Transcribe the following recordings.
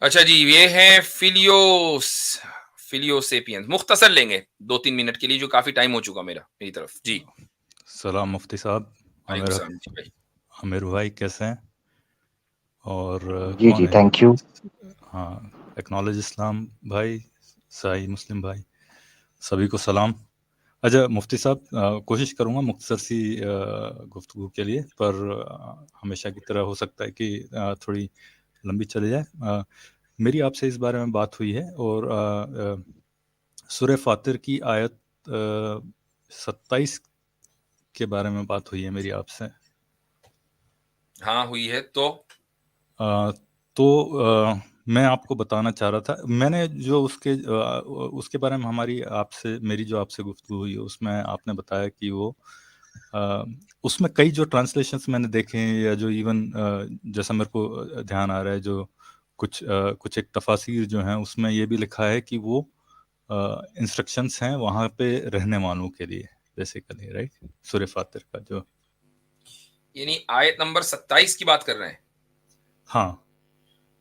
اچھا جی، یہ ہیں فیلیو سیپینز. مختصر لیں گے 2-3 منٹ کے لیے، جو کافی ٹائم ہو چکا میری طرف. جی سلام مفتی صاحب. وعلیکم السلام جی بھائی. عامر بھائی کیسے ہیں؟ اور جی کون جی ہے؟ Thank you. ہاں، ایکنالج اسلام بھائی، سائی مسلم بھائی، سبھی کو سلام. اچھا مفتی صاحب، کوشش کروں گا مختصر سی گفتگو کے لیے، پر ہمیشہ کی طرح ہو سکتا ہے کہ تھوڑی لمبی چلی جائے. میری آپ سے اس بارے میں بات ہوئی ہے، اور سورہ فاطر کی آیت 27 کے بارے میں بات ہوئی ہے میری آپ سے. ہاں ہوئی ہے. تو میں آپ کو بتانا چاہ رہا تھا، میں نے جو اس کے بارے میں میری جو آپ سے گفتگو ہوئی، اس میں آپ نے بتایا کہ وہ اس میں کئی جو ٹرانسلیشنز میں نے دیکھے ہیں، یا جو ایون جیسا میرے کو دھیان آ رہا ہے، جو کچھ ایک تفاسیر جو ہیں، اس میں یہ بھی لکھا ہے کہ وہ انسٹرکشنز ہیں وہاں پہ رہنے والوں کے لیے بیسیکلی، رائٹ؟ سورہ فاطر کا جو یعنی آیت نمبر 27 کی بات کر رہے ہیں. ہاں،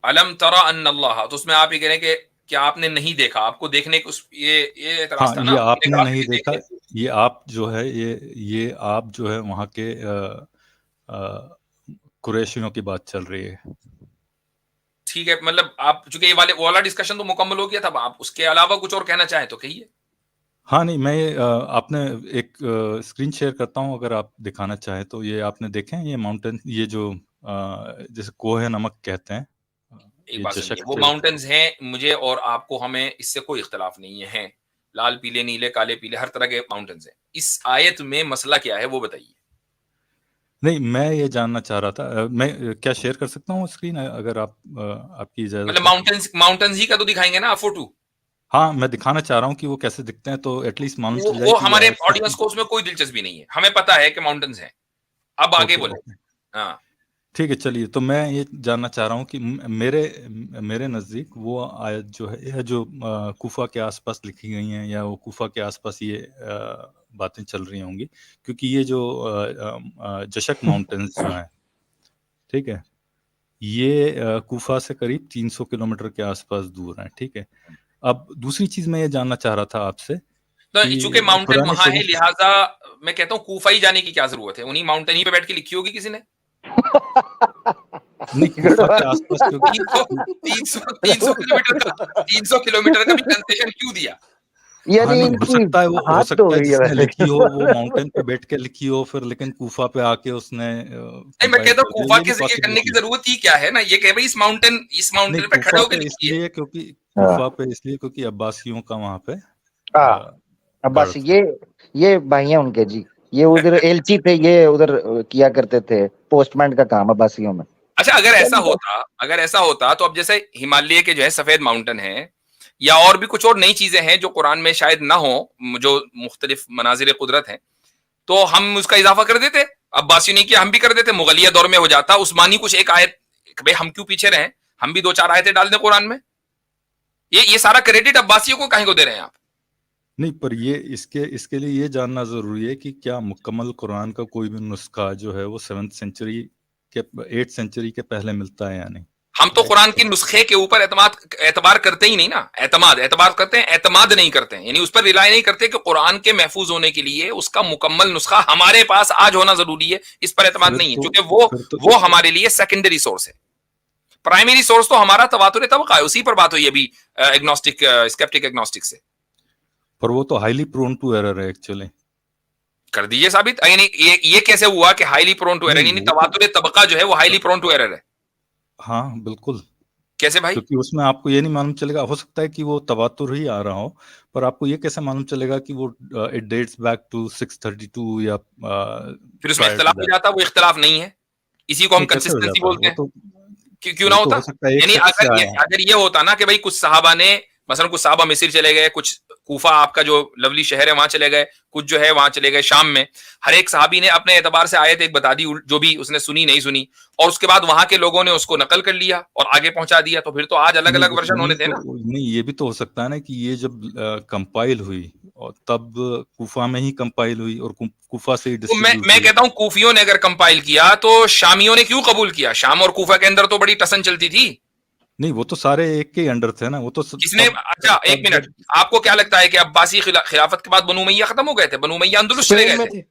الم ترى ان اللہ، تو اس میں آپ یہ کہہ رہے ہیں کہ کیا آپ نے نہیں دیکھا؟ آپ کو دیکھنے کو یہ اعتراض ہاں، تھا نا. یہ آپ نے کہا نہیں کہ دیکھا، دیکھے. یہ آپ جو ہے یہ آپ جو ہے وہاں کے قریشیوں کی بات چل رہی ہے. ٹھیک ہے، مطلب آپ چونکہ یہ وہ والا ڈسکشن تو مکمل ہو گیا تھا، آپ اس کے علاوہ کچھ اور کہنا چاہیں تو کہیے. ہاں نہیں، میں آپ نے ایک اسکرین شیئر کرتا ہوں، اگر آپ دکھانا چاہیں تو. یہ آپ نے دیکھیں، یہ ماؤنٹین، یہ جو جیسے کوہ نمک کہتے ہیں، ایک یہ بات سنیے، چشک وہ کے ماؤنٹینز ہیں، مجھے اور آپ کو، ہمیں اس سے کوئی اختلاف نہیں ہے، ہیں لال پیلے نیلے کالے پیلے ہر طرح کے ماؤنٹینز ہیں. اس آیت میں مسئلہ کیا ہے وہ بتائیے. نہیں، میں یہ جاننا چاہ رہا تھا، میں کیا شیئر کر سکتا ہوں اسکرین اگر آپ کی اجازت مطلب ہو؟ ماؤنٹینز ہی کا تو دکھائیں گے نا فوٹو. ہاں، میں دکھانا چاہ رہا ہوں کہ وہ کیسے دکھتے ہیں، تو ایٹ لیسٹ معلوم چل جائے وہ کہ یہ ہمارے آیت کس آڈینس کو اس میں کوئی دلچسپی نہیں ہے، ہمیں پتا ہے کہ ماؤنٹینز ہیں. اب آگے بولیں. اوکے، ہاں ٹھیک ہے. چلیے، تو میں یہ جاننا چاہ رہا ہوں کہ میرے نزدیک وہ آیت جو ہے، جو کوفہ کے آس پاس لکھی گئی ہیں، یا وہ کوفہ کے آس پاس یہ باتیں چل رہی ہوں گی، کیونکہ یہ جو جشک ماؤنٹینز جو ہیں، ٹھیک ہے، یہ کوفہ سے قریب 300 کلومیٹر کے آس پاس دور ہیں، ٹھیک ہے. اب دوسری چیز میں یہ جاننا چاہ رہا تھا آپ سے تو کہ چونکہ ماؤنٹین قرآن وہاں ہے، شریف لہٰذا میں کہتا ہوں کوفہ ہی جانے کی کیا ضرورت ہے؟ انہیں ماؤنٹین ہی پہ بیٹھ کے لکھی ہوگی کسی نے. نہیں، گڈ کوفہ کے ون. آس پاس تین سو کلومیٹر کا 300 کلومیٹر کا بھی کنسیشن کیوں دیا؟ ہاں یعنی نہیں، ان ہو کی سکتا ہے ہاتھ تو گئی ہے جس نے ویسے. لکھی ہو وہ ماؤنٹین پہ بیٹھ کے لکھی ہو پھر، لیکن کوفہ پہ آ کے اس نے نہیں، میں کمپائل کہتا ہوں کر دیا، کوفہ یہ بھی کے ذکر کرنے پاسبلٹی کی ہے. ضرورت ہی کیا ہے نا، یہ کہ بھائی اس نہیں، ماؤنٹین پہ کھڑے کوفہ ہو کے پہ اس لکھیے. لیے کیونکہ ہاں عباسیوں کا وہاں پہ بس گڑھ تھا. یہ بھائی ہیں ان کے جی، یہ ادھر ایلچی تھے، یہ ادھر کیا کرتے تھے پوسٹ مین کا کام عباسیوں میں. اچھا اگر ایسا ہوتا تو اب جیسے ہمالیہ کے جو ہے سفید ماؤنٹین ہیں، یا اور بھی کچھ اور نئی چیزیں ہیں جو قرآن میں شاید نہ ہوں، جو مختلف مناظر قدرت ہیں، تو ہم اس کا اضافہ کر دیتے. عباسی نے کیا، ہم بھی کر دیتے. مغلیہ دور میں ہو جاتا عثمانی کچھ ایک آیت، بھائی ہم کیوں پیچھے رہیں، ہم بھی 2-4 آیتیں ڈال دیں قرآن میں. یہ سارا کریڈٹ عباسیوں کو کہیں کو دے رہے ہیں آپ؟ نہیں، پر یہ اس کے لیے یہ جاننا ضروری ہے کہ کیا مکمل قرآن کا کوئی بھی نسخہ جو ہے وہ 7th سینچری کے 8th سینچری کے پہلے ملتا ہے یا نہیں. ہم تو قرآن کے نسخے کے اوپر اعتبار کرتے ہی نہیں نا. اعتبار کرتے ہیں، اعتماد نہیں کرتے ہیں. یعنی اس پر ریلائی نہیں کرتے کہ قرآن کے محفوظ ہونے کے لیے اس کا مکمل نسخہ ہمارے پاس آج ہونا ضروری ہے، اس پر اعتماد نہیں ہے، کیونکہ وہ ہمارے لیے سیکنڈری سورس ہے. پرائمری سورس تو ہمارا تواتر طبقہ ہے، اسی پر بات ہوئی ابھی اسکیپٹک ایگنوسٹک سے. پر وہ تو ہائیلی پرون ٹو ایرر ہے ایکچولی. کر دیجئے ثابت. یعنی یہ کیسے ہوا کہ ہائیلی پرون ٹو ایرر؟ یعنی تواتر طبقہ جو ہے وہ ہائیلی پرون ٹو ایرر ہے. ہاں بالکل. کیسے بھائی؟ کیونکہ اس میں آپ کو یہ نہیں معلوم چلے گا، ہو سکتا ہے کہ وہ تواتر ہی آ رہا ہو، پر آپ کو یہ کیسے معلوم چلے گا کہ وہ اٹ ڈیٹس بیک ٹو 632 یا پھر اس میں اختلاف ہو جاتا. وہ اختلاف نہیں ہے، اسی کو ہم نہیں، کیسے ہو کنسسٹنسی جاتا بولتے ہیں. کیوں نہ وہ تو ہوتا؟ ہو سکتا ہے ایک یعنی شخص سے آیا ہو. اگر یہ ہوتا نا کہ بھائی کچھ صحابہ نے، مثلا کچھ صحابہ مصر چلے گئے، کچھ کوفہ آپ کا جو لولی شہر ہے وہاں چلے گئے، کچھ جو ہے وہاں چلے گئے شام میں. ہر ایک صحابی نے اپنے اعتبار سے آیت ایک بتا دی، جو بھی اس نے سنی نہیں سنی، اور اس کے بعد وہاں کے لوگوں نے اس کو نقل کر لیا اور آگے پہنچا دیا. تو پھر تو آج الگ الگ ورژن ہونے تھے نا. نہیں، یہ بھی تو ہو سکتا ہے نا کہ یہ جب کمپائل ہوئی اور تب کوفہ میں ہی کمپائل ہوئی اور کوفہ سے ہی تو ڈسٹریبیوٹ میں ہوئی. کہتا ہوں کوفیوں نے اگر کمپائل کیا تو شامیوں نے کیوں قبول کیا؟ شام اور کوفہ کے اندر تو بڑی ٹسن چلتی تھی. نہیں وہ تو سارے ایک کے انڈر تھے نا, وہ تو کس نے, اچھا ایک منٹ, آپ کو کیا لگتا ہے کہ عباسی خلافت کے بعد بنو امیہ ختم ہو گئے تھے؟ بنو امیہ اندلس چلے گئے تھے,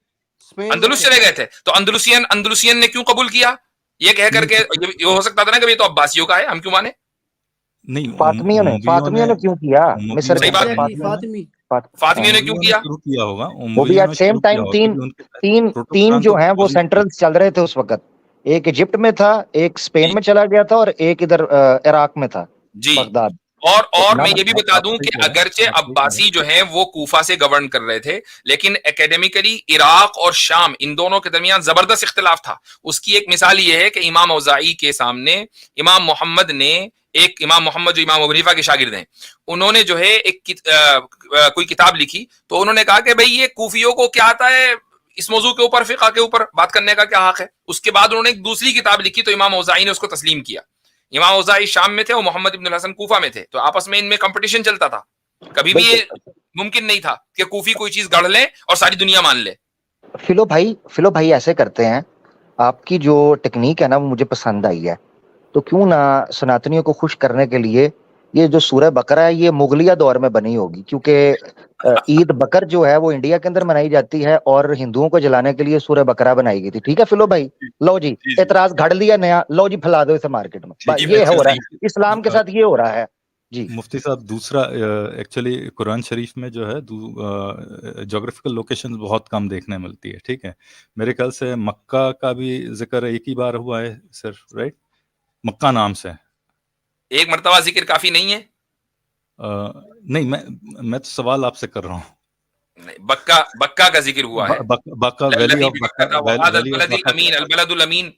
اندلس چلے گئے تھے, تو اندلسین نے کیوں قبول کیا یہ کہہ کر کے؟ یہ ہو سکتا تھا نا کہ یہ تو عباسیوں کا ہے, ہم کیوں مانے؟ نہیں, فاطمیوں نے کیوں کیا مصر صحیح کے بات, فاطمیوں نے کیوں کیا؟ شروع کیا ہوگا, وہ بھی ایٹ سیم ٹائم تین جو ہیں وہ سینٹرل چل رہے تھے اس وقت, ایک ایجپٹ میں تھا, ایک اسپین میں چلا گیا تھا, اور ایک ادھر عراق میں تھا, جی. بغداد. اور میں یہ بھی بتا دوں کہ اگرچہ عباسی جو ہیں وہ کوفہ سے گورن کر رہے تھے, لیکن اکیڈیمکلی عراق اور شام ان دونوں کے درمیان زبردست اختلاف تھا. اس کی ایک مثال یہ ہے کہ امام اوزاعی کے سامنے امام محمد جو امام ابو حنیفہ کے شاگرد ہیں, انہوں نے جو ہے ایک کوئی کتاب لکھی, تو انہوں نے کہا کہ بھئی یہ کوفیوں کو کیا آتا ہے اس موضوع کے اوپر, فقہ کے اوپر بات کرنے کا کیا حق ہے؟ اس کے بعد انہوں نے ایک دوسری کتاب لکھی, تو امام اوزاعی نے اس کو تسلیم کیا. امام اوزاعی شام میں تھے اور محمد ابن الحسن کوفہ میں تھے, تو آپس میں ان میں کمپٹیشن چلتا تھا. کبھی بھی یہ ممکن نہیں تھا کہ کوفی کوئی چیز گڑھ لے اور ساری دنیا مان لے. فلو بھائی ایسے کرتے ہیں, آپ کی جو ٹیکنیک ہے نا وہ مجھے پسند آئی ہے, تو کیوں نہ سناتنیوں کو خوش کرنے کے لیے یہ جو سورہ بقرہ ہے یہ مغلیہ دور میں بنی ہوگی, کیونکہ عید بکر جو ہے وہ انڈیا کے اندر منائی جاتی ہے اور ہندوؤں کو جلانے کے لیے سورہ بقرہ بنائی گئی تھی. ٹھیک ہے فلو بھائی, لو جی اعتراض گھڑ لیا نیا, لو جی پھیلا دو اسے مارکیٹ میں, یہ ہو رہا ہے اسلام کے ساتھ, یہ ہو رہا ہے. جی مفتی صاحب, دوسرا ایکچولی قرآن شریف میں جو ہے جغرافیکل لوکیشن بہت کم دیکھنے ملتی ہے. ٹھیک ہے, میرے خیال سے مکہ کا بھی ذکر ایک ہی بار ہوا ہے صرف, رائٹ؟ مکہ نام سے ایک مرتبہ ذکر کافی نہیں ہے؟ نہیں, میں تو سوال آپ سے کر رہا ہوں. بکہ کا ذکر ہوا ہے, بکہ ویلی آف البلد الامین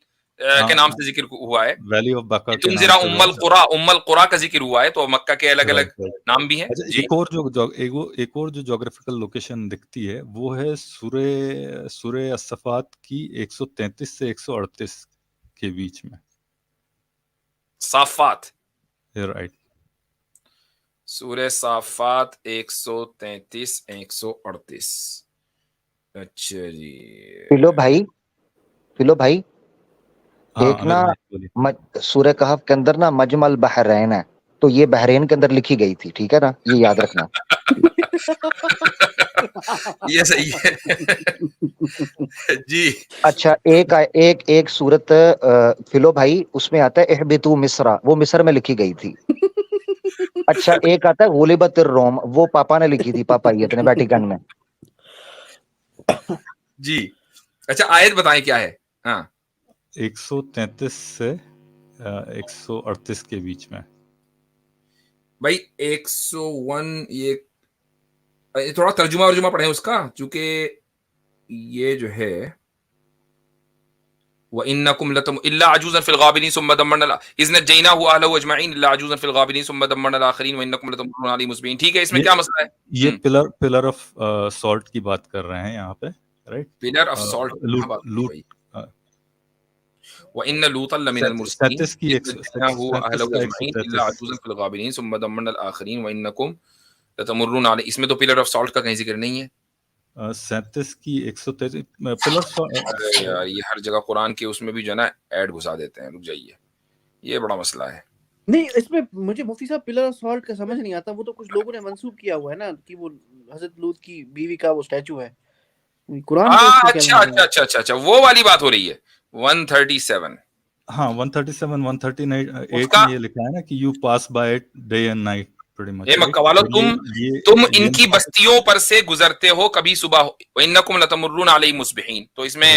کے نام سے ذکر ہوا ہے, ویلی آف بکہ کے تم نام ذرا سے ام القرا کا ذکر ہوا ہے, تو مکہ کے الگ الگ نام بھی ہیں. ایک اور جو جغرافیکل لوکیشن دکھتی ہے وہ ہے سورہ الصفات کی 133 سے 138 کے بیچ میں. صافات, رائٹ, سورہ صافات 133 138. اچھا جی فلو بھائی ایک نا سورہ کہف کے اندر نا مجمع البحرین ہے, تو یہ بحرین کے اندر لکھی گئی تھی, ٹھیک ہے نا, یہ یاد رکھنا. یہ صحیح ہے جی. اچھا ایک سورت فلو بھائی اس میں آتا ہے اہبطوا مصر, وہ مصر میں لکھی گئی تھی. اچھا ایک آتا ہے غلبت الروم, وہ پاپا نے لکھی تھی, پاپائیت نے ویٹیکن میں. جی اچھا آیت بتائیں کیا ہے. ہاں 133 سے 138 کے بیچ میں بھائی. 101 یہ تھوڑا ترجمہ پڑھیں اس کا, چونکہ یہ جو ہے وَإِنَّكُمْ لَتَمُ إِلَّا عَجُوزًا فِي الْغَابِرِينَ ثُمَّ دَمَّرْنَا إِذْ نَجَّيْنَاهُ وَأَهْلَهُ أَجْمَعِينَ إِلَّا عَجُوزًا فِي الْغَابِرِينَ ثُمَّ دَمَّرْنَا الْآخِرِينَ وَإِنَّكُمْ لَتَمُرُّونَ عَلَيْهِمْ مُصْبِحِينَ. ٹھیک ہے, اس میں کیا مسئلہ ہے؟ یہ پلر آف سالٹ کی بات کر رہے ہیں یہاں پہ, رائٹ؟ پلر آف سالٹ کہاں بات کی بھائی؟ وَإِنَّ لُوطًا لَمِنَ الْمُرْسَلِينَ إِذْ نَجَّيْنَاهُ وَأَهْلَهُ أَجْمَعِينَ إِلَّا عَجُوزًا فِي الْغَابِرِينَ ثُمَّ دَمَّرْنَا الْآخِرِينَ وَإِنَّكُمْ لَتَمُرُّونَ عَلَيْهِمْ. اس میں تو پلر آف سالٹ کا کہیں ذکر نہیں ہے. 37 کی 133 پلر. یار یہ ہر جگہ قرآن کے اس میں بھی جو ہے نا ایڈ گھسا دیتے ہیں, رک جائیے, یہ بڑا مسئلہ ہے. نہیں اس میں مجھے مفتی صاحب پلر آف سالٹ کا سمجھ نہیں آتا, وہ تو کچھ لوگوں نے منسوب کیا ہوا ہے نا کہ وہ حضرت لوط کی بیوی کا وہ اسٹیچو ہے قرآن. اچھا وہ والی بات ہو رہی ہے. 137 ہاں 137 138 میں یہ لکھا ہے نا کہ you pass by it day and night. اے مکہ والو, تم ان کی بستیوں پر سے گزرتے ہو کبھی صبح ہو. وَإِنَّكُمْ لَتَمُرُّونَ عَلَيْهِمْ مُصْبِحِينَ. تو اس میں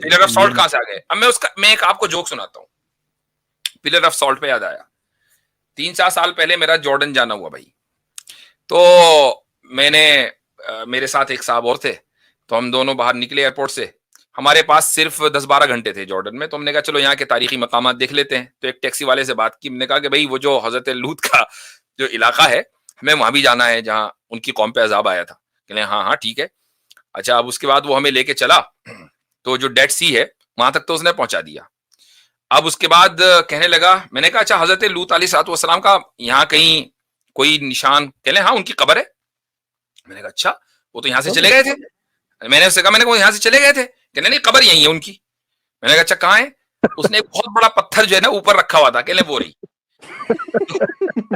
پلر آف سالٹ کہاں سے آ گئے؟ اب میں ایک آپ کو جوک سناتا ہوں. پلر آف سالٹ پہ یاد آیا, 3-4 سال پہلے میرا جارڈن جانا ہوا بھائی. تو میں نے میرے ساتھ ایک صاحب اور تھے, تو ہم دونوں باہر نکلے ایئرپورٹ سے. ہمارے پاس صرف 10-12 گھنٹے تھے جارڈن میں, تو ہم نے کہا چلو یہاں کے تاریخی مقامات دیکھ لیتے ہیں. تو ایک ٹیکسی والے سے بات کی, ہم نے کہا کہ بھائی وہ جو حضرت لوط کا جو علاقہ ہے ہمیں وہاں بھی جانا ہے جہاں ان کی قوم پہ عذاب آیا تھا. کہ ہاں ٹھیک ہے. اچھا اب اس کے بعد وہ ہمیں لے کے چلا, تو جو ڈیڈ سی ہے وہاں تک تو اس نے پہنچا دیا. اب اس کے بعد کہنے لگا, میں نے کہا اچھا حضرت لوط علیہ السلام کا یہاں کہیں کوئی نشان؟ کہ لیں ہاں ان کی قبر ہے. میں نے کہا اچھا وہ تو یہاں سے چلے گئے تھے. میں نے اس سے کہا, میں نے کہا یہاں سے چلے گئے تھے؟ کہ نہیں قبر یہی ہے ان کی. میں نے کہا اچھا کہاں ہے؟ اس نے ایک بہت بڑا پتھر جو ہے نا اوپر رکھا ہوا تھا, کہ لیں وہ رہی.